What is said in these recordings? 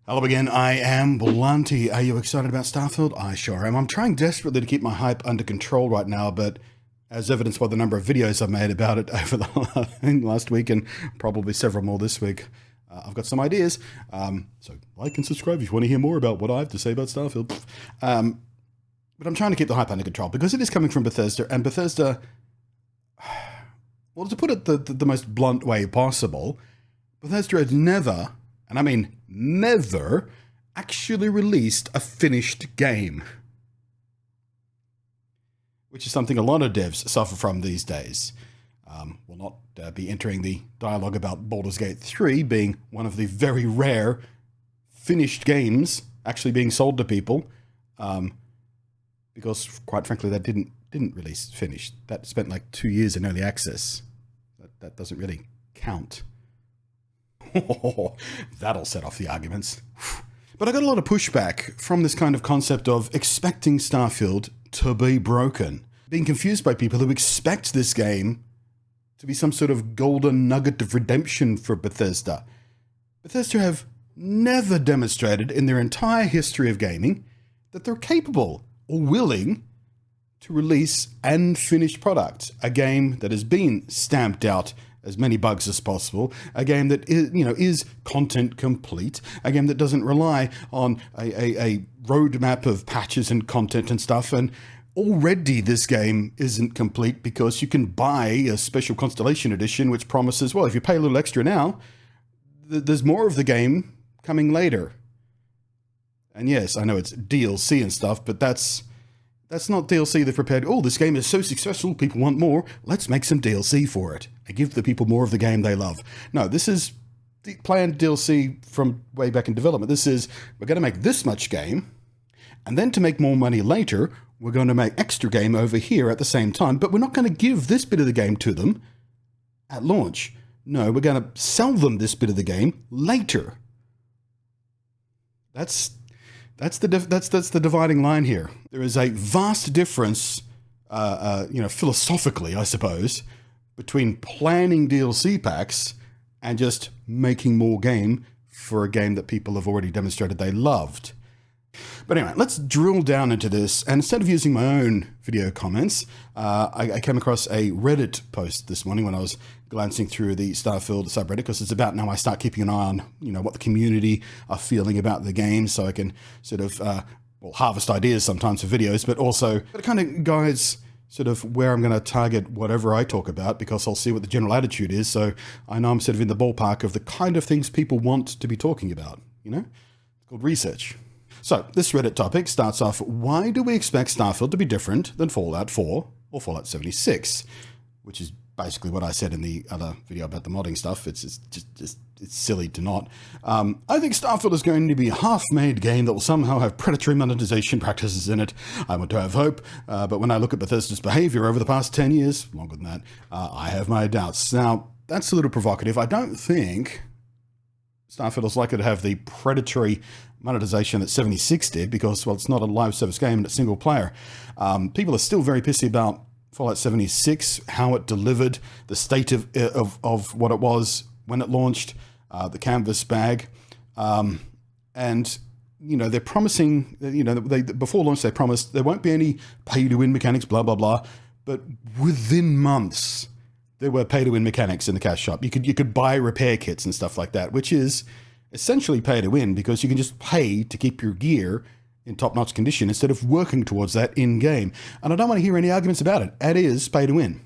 Hello again, I am Blunty. Are you excited about Starfield? I sure am. I'm trying desperately to keep my hype under control right now, but as evidenced by the number of videos I've made about it over the last week and probably several more this week, I've got some ideas. So like and subscribe if you want to hear more about what I have to say about Starfield. But I'm trying to keep the hype under control because it is coming from Bethesda, and Bethesda, well, to put it the most blunt way possible, Bethesda has never, and I mean never, actually released a finished game. Which is something a lot of devs suffer from these days. We'll not be entering the dialogue about Baldur's Gate 3 being one of the very rare finished games actually being sold to people. Because, quite frankly, that didn't release finished. That spent like 2 years in early access. That doesn't really count. That'll set off the arguments. But I got a lot of pushback from this kind of concept of expecting Starfield to be broken. Being confused by people who expect this game to be some sort of golden nugget of redemption for Bethesda. Bethesda have never demonstrated in their entire history of gaming that they're capable or willing to release an finished product. A game that has been stamped out as many bugs as possible, a game that is content complete, a game that doesn't rely on a roadmap of patches and content and stuff, and already this game isn't complete because you can buy a special Constellation Edition which promises, well, if you pay a little extra now, there's more of the game coming later. And yes, I know it's DLC and stuff, but that's not DLC they've prepared. Oh, this game is so successful, people want more. Let's make some DLC for it and give the people more of the game they love. No, this is the planned DLC from way back in development. This is, we're going to make this much game, and then to make more money later, we're going to make extra game over here at the same time, but we're not going to give this bit of the game to them at launch. No, we're going to sell them this bit of the game later. That's the dividing line here. There is a vast difference, philosophically, I suppose, between planning DLC packs and just making more game for a game that people have already demonstrated they loved. But anyway, let's drill down into this. And instead of using my own video comments, I came across a Reddit post this morning when I was glancing through the Starfield subreddit, because it's about now I start keeping an eye on, what the community are feeling about the game, so I can sort of, harvest ideas sometimes for videos, but also it kind of guides sort of where I'm going to target whatever I talk about, because I'll see what the general attitude is, so I know I'm sort of in the ballpark of the kind of things people want to be talking about, It's called research. So, this Reddit topic starts off, why do we expect Starfield to be different than Fallout 4 or Fallout 76? Which is basically what I said in the other video about the modding stuff. It's silly to not. I think Starfield is going to be a half-made game that will somehow have predatory monetization practices in it. I want to have hope, but when I look at Bethesda's behavior over the past 10 years, longer than that, I have my doubts. Now, that's a little provocative. I don't think Starfield is likely to have the predatory monetization that 76 did because, well, it's not a live service game and it's single player. People are still very pissy about Fallout 76, how it delivered, the state of what it was when it launched, the canvas bag. And, they're promising, before launch they promised there won't be any pay-to-win mechanics, blah, blah, blah. But within months, there were pay-to-win mechanics in the cash shop. You could buy repair kits and stuff like that, which is essentially pay-to-win because you can just pay to keep your gear in top-notch condition instead of working towards that in-game. And I don't want to hear any arguments about it. It is pay-to-win.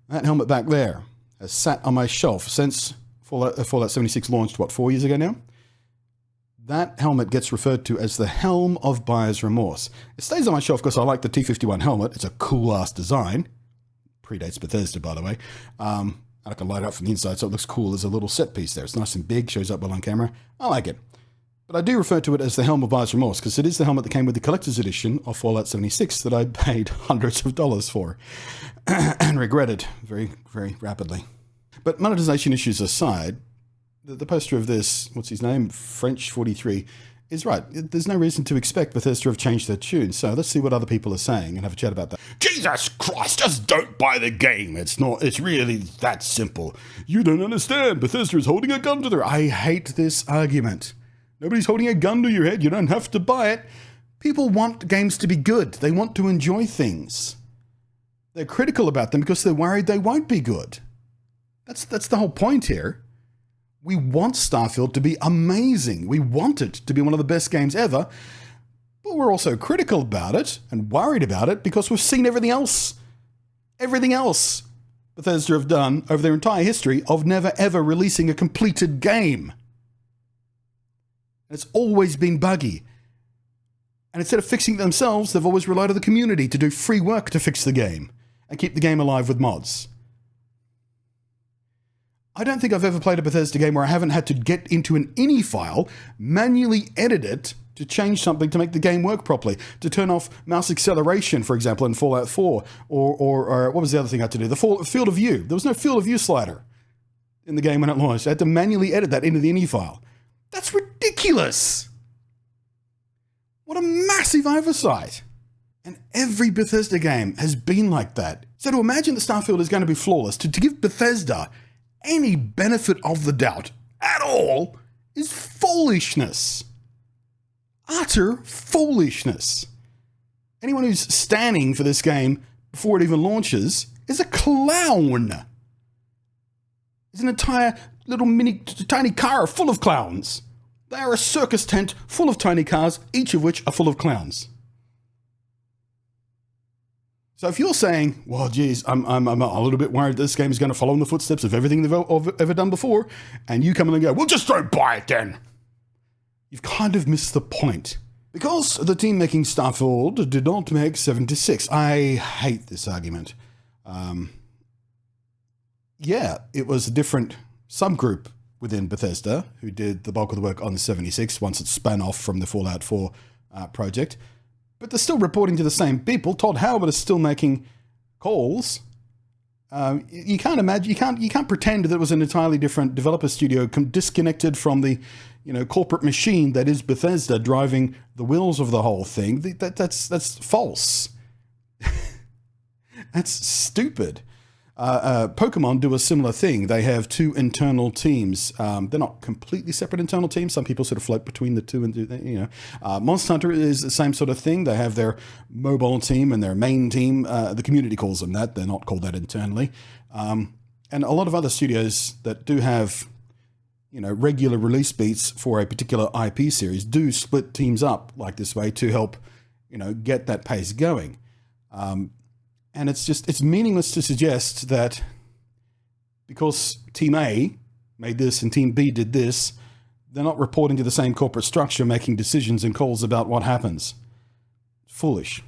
That helmet back there has sat on my shelf since Fallout 76 launched, 4 years ago now? That helmet gets referred to as the Helm of Buyer's Remorse. It stays on my shelf because I like the T-51 helmet. It's a cool-ass design. Predates Bethesda, by the way. I can light it up from the inside so it looks cool. There's a little set piece there. It's nice and big, shows up well on camera. I like it. But I do refer to it as the Helm of Buyer's Remorse because it is the helmet that came with the collector's edition of Fallout 76 that I paid hundreds of dollars for and regretted very, very rapidly. But monetization issues aside, the poster of this, what's his name, French 43, is right. There's no reason to expect Bethesda to have changed their tune, so let's see what other people are saying and have a chat about that. Jesus Christ, just don't buy the game. It's really that simple. You don't understand. Bethesda is holding a gun to their... I hate this argument. Nobody's holding a gun to your head. You don't have to buy it. People want games to be good. They want to enjoy things. They're critical about them because they're worried they won't be good. That's the whole point here. We want Starfield to be amazing. We want it to be one of the best games ever. But we're also critical about it and worried about it because we've seen everything else Bethesda have done over their entire history of never ever releasing a completed game. It's always been buggy. And instead of fixing it themselves, they've always relied on the community to do free work to fix the game and keep the game alive with mods. I don't think I've ever played a Bethesda game where I haven't had to get into an INI file, manually edit it to change something to make the game work properly, to turn off mouse acceleration, for example, in Fallout 4, or what was the other thing I had to do? The field of view. There was no field of view slider in the game when it launched. I had to manually edit that into the INI file. That's ridiculous! What a massive oversight! And every Bethesda game has been like that. So to imagine that Starfield is going to be flawless, to give Bethesda any benefit of the doubt at all, is foolishness. Utter foolishness. Anyone who's standing for this game before it even launches is a clown. It's an entire little tiny car full of clowns. They are a circus tent full of tiny cars, each of which are full of clowns. So if you're saying, well, geez, I'm a little bit worried this game is going to follow in the footsteps of everything they've ever done before, and you come in and go, well, just don't buy it then. You've kind of missed the point. Because the team making Starfield did not make 76. I hate this argument. Yeah, it was a different subgroup within Bethesda who did the bulk of the work on 76 once it spun off from the Fallout 4 project. But they're still reporting to the same people. Todd Howard is still making calls. You can't imagine. You can't pretend that it was an entirely different developer studio, disconnected from the, corporate machine that is Bethesda driving the wheels of the whole thing. That's false. That's stupid. Pokemon do a similar thing. They have two internal teams. They're not completely separate internal teams. Some people sort of float between the two, and Monster Hunter is the same sort of thing. They have their mobile team and their main team. The community calls them that. They're not called that internally. And a lot of other studios that do have, regular release beats for a particular IP series do split teams up like this way to help, get that pace going. And it's meaningless to suggest that because Team A made this and Team B did this, they're not reporting to the same corporate structure, making decisions and calls about what happens. Foolish.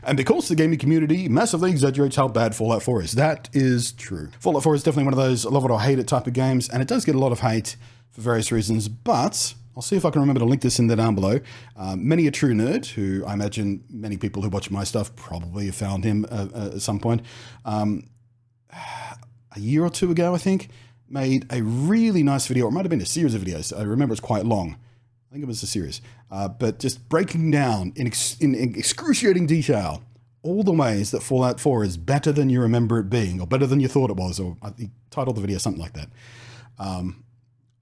And because the gaming community massively exaggerates how bad Fallout 4 is. That is true. Fallout 4 is definitely one of those love it or hate it type of games, and it does get a lot of hate for various reasons, but I'll see if I can remember to link this in there down below. Many a true nerd, who I imagine many people who watch my stuff probably have found him at some point, a year or two ago, I think, made a really nice video. It might have been a series of videos. I remember it's quite long. I think it was a series. But just breaking down in excruciating detail all the ways that Fallout 4 is better than you remember it being, or better than you thought it was, or he titled the video something like that.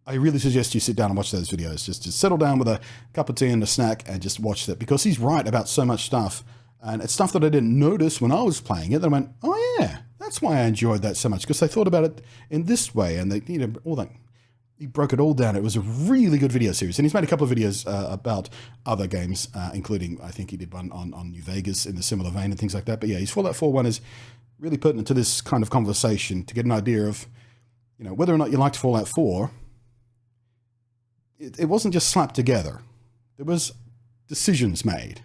I really suggest you sit down and watch those videos. Just settle down with a cup of tea and a snack and just watch that, because he's right about so much stuff. And it's stuff that I didn't notice when I was playing it. That I went, oh yeah, that's why I enjoyed that so much, because they thought about it in this way, and they, all that. He broke it all down. It was a really good video series. And he's made a couple of videos about other games, including, I think he did one on New Vegas in a similar vein and things like that. But yeah, his Fallout 4 one is really pertinent to this kind of conversation, to get an idea of, whether or not you liked Fallout 4. It wasn't just slapped together. There was decisions made.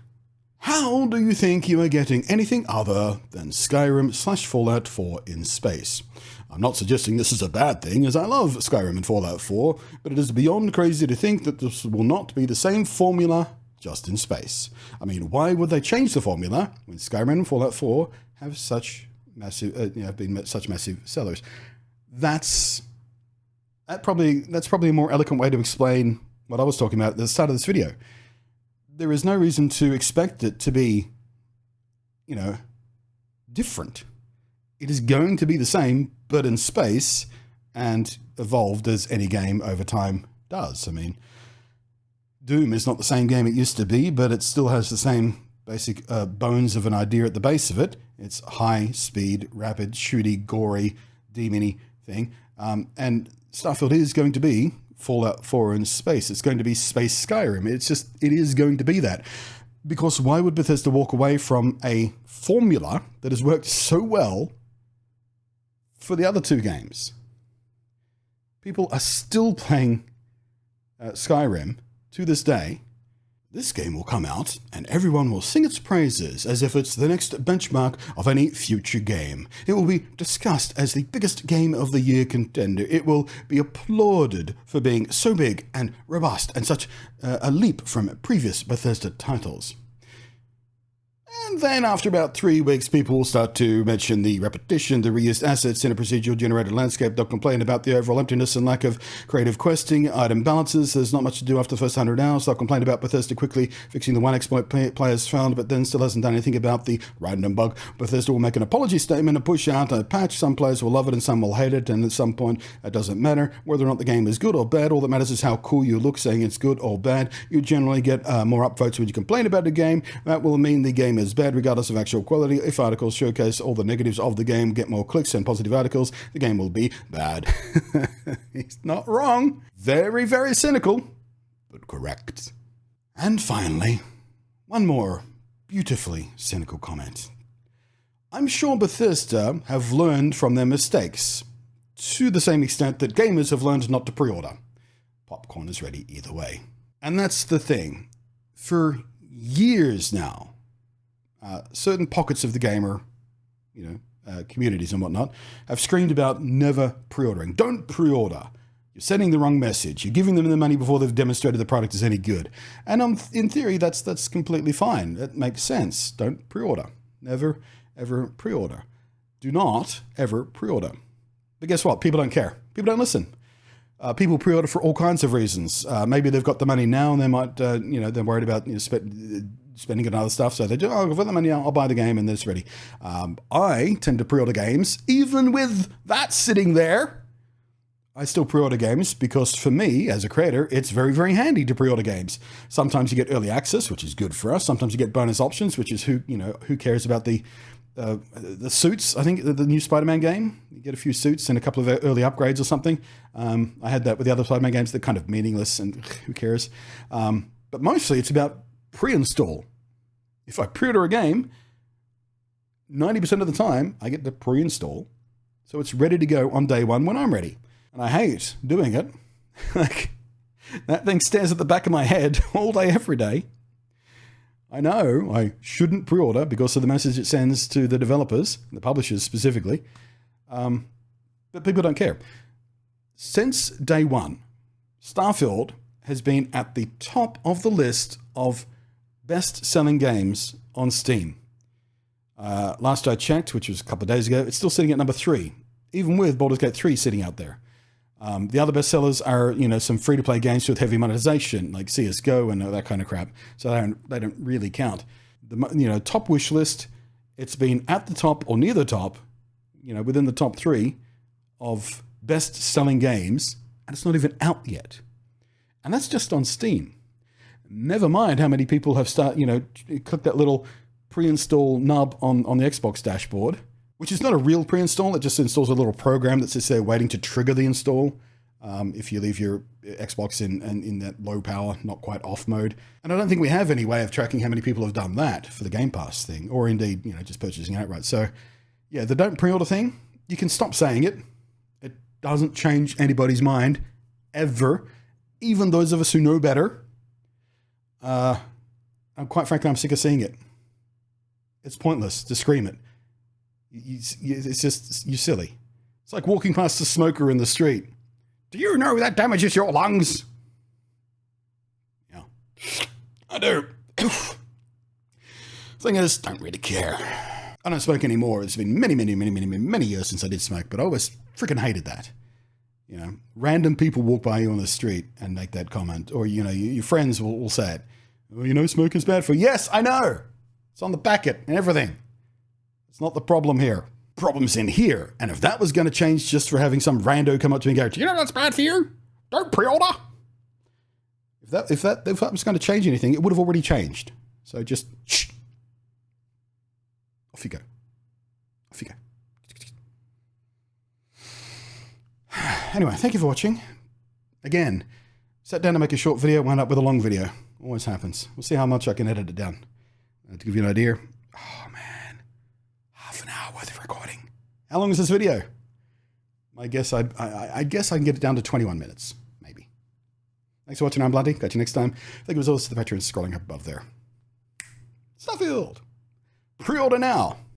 How do you think you are getting anything other than Skyrim/Fallout 4 in space? I'm not suggesting this is a bad thing, as I love Skyrim and Fallout 4, but it is beyond crazy to think that this will not be the same formula, just in space. I mean, why would they change the formula when Skyrim and Fallout 4 have such massive, been such massive sellers? That's probably a more eloquent way to explain what I was talking about at the start of this video. There is no reason to expect it to be, different. It is going to be the same, but in space, and evolved as any game over time does. I mean, Doom is not the same game it used to be, but it still has the same basic bones of an idea at the base of it. It's high speed, rapid, shooty, gory, demony thing. And Starfield is going to be Fallout 4 in space. It's going to be space Skyrim. It is going to be that. Because why would Bethesda walk away from a formula that has worked so well for the other two games? People are still playing Skyrim to this day. This game will come out and everyone will sing its praises as if it's the next benchmark of any future game. It will be discussed as the biggest game of the year contender. It will be applauded for being so big and robust and such a leap from previous Bethesda titles. And then after about 3 weeks, people will start to mention the repetition, the reused assets in a procedural generated landscape. They'll complain about the overall emptiness and lack of creative questing, item balances. There's not much to do after the first 100 hours. They'll complain about Bethesda quickly fixing the one exploit players found, but then still hasn't done anything about the random bug. Bethesda will make an apology statement and push out a patch. Some players will love it and some will hate it, and at some point it doesn't matter whether or not the game is good or bad. All that matters is how cool you look saying it's good or bad. You generally get more upvotes when you complain about the game. That will mean the game is bad regardless of actual quality. If articles showcase all the negatives of the game, get more clicks than positive articles, the game will be bad. He's not wrong. Very, very cynical, but correct. And finally, one more beautifully cynical comment. I'm sure Bethesda have learned from their mistakes, to the same extent that gamers have learned not to pre-order. Popcorn is ready either way. And that's the thing. For years now, certain pockets of the gamer, communities and whatnot, have screamed about never pre-ordering. Don't pre-order. You're sending the wrong message. You're giving them the money before they've demonstrated the product is any good. And in theory, that's completely fine. That makes sense. Don't pre-order. Never, ever pre-order. Do not ever pre-order. But guess what? People don't care. People don't listen. People pre-order for all kinds of reasons. Maybe they've got the money now and they might, they're worried about spending it on other stuff. So they do, for the money, I'll buy the game and then it's ready. I tend to pre-order games. Even with that sitting there, I still pre-order games because for me, as a creator, it's very, very handy to pre-order games. Sometimes you get early access, which is good for us. Sometimes you get bonus options, which is who cares about the suits. I think the new Spider-Man game, you get a few suits and a couple of early upgrades or something. I had that with the other Spider-Man games. They're kind of meaningless and who cares? But mostly it's about pre-install. If I pre-order a game, 90% of the time I get to pre-install. So it's ready to go on day one when I'm ready. And I hate doing it. Like, that thing stares at the back of my head all day, every day. I know I shouldn't pre-order because of the message it sends to the developers, the publishers specifically, but people don't care. Since day one, Starfield has been at the top of the list of best-selling games on Steam. Last I checked, which was a couple of days ago, it's still sitting at number 3, even with Baldur's Gate 3 sitting out there. The other bestsellers are, some free-to-play games with heavy monetization, like CSGO and that kind of crap. So they don't really count. The top wish list, it's been at the top or near the top, within the top 3 of best-selling games, and it's not even out yet. And that's just on Steam. Never mind how many people have clicked that little pre-install nub on the Xbox dashboard, which is not a real pre-install. It just installs a little program that sits there waiting to trigger the install if you leave your Xbox in that low power, not quite off mode. And I don't think we have any way of tracking how many people have done that for the Game Pass thing, or indeed, just purchasing outright. So, yeah, the don't pre-order thing, you can stop saying it. It doesn't change anybody's mind, ever. Even those of us who know better. And quite frankly, I'm sick of seeing it. It's pointless to scream it. It's just, you're silly. It's like walking past a smoker in the street. Do you know that damages your lungs? Yeah, I do. Thing is, don't really care. I don't smoke anymore. It's been many years since I did smoke, but I always freaking hated that. Random people walk by you on the street and make that comment, or, your friends will say it. Well, smoking's bad for you. Yes, I know. It's on the packet and everything. It's not the problem here. Problem's in here. And if that was going to change just for having some rando come up to me and go, do you know that's bad for you? Don't pre-order. If that was going to change anything, it would have already changed. So just shh. Off you go. Off you go. Anyway, thank you for watching. Again, sat down to make a short video, wound up with a long video. Always happens. We'll see how much I can edit it down. To give you an idea, oh man, half an hour worth of recording. How long is this video? I guess I guess I can get it down to 21 minutes, maybe. Thanks for watching. I'm Bloody. Catch you next time. Thank you as always to the patrons scrolling up above there. Starfield. Pre-order now.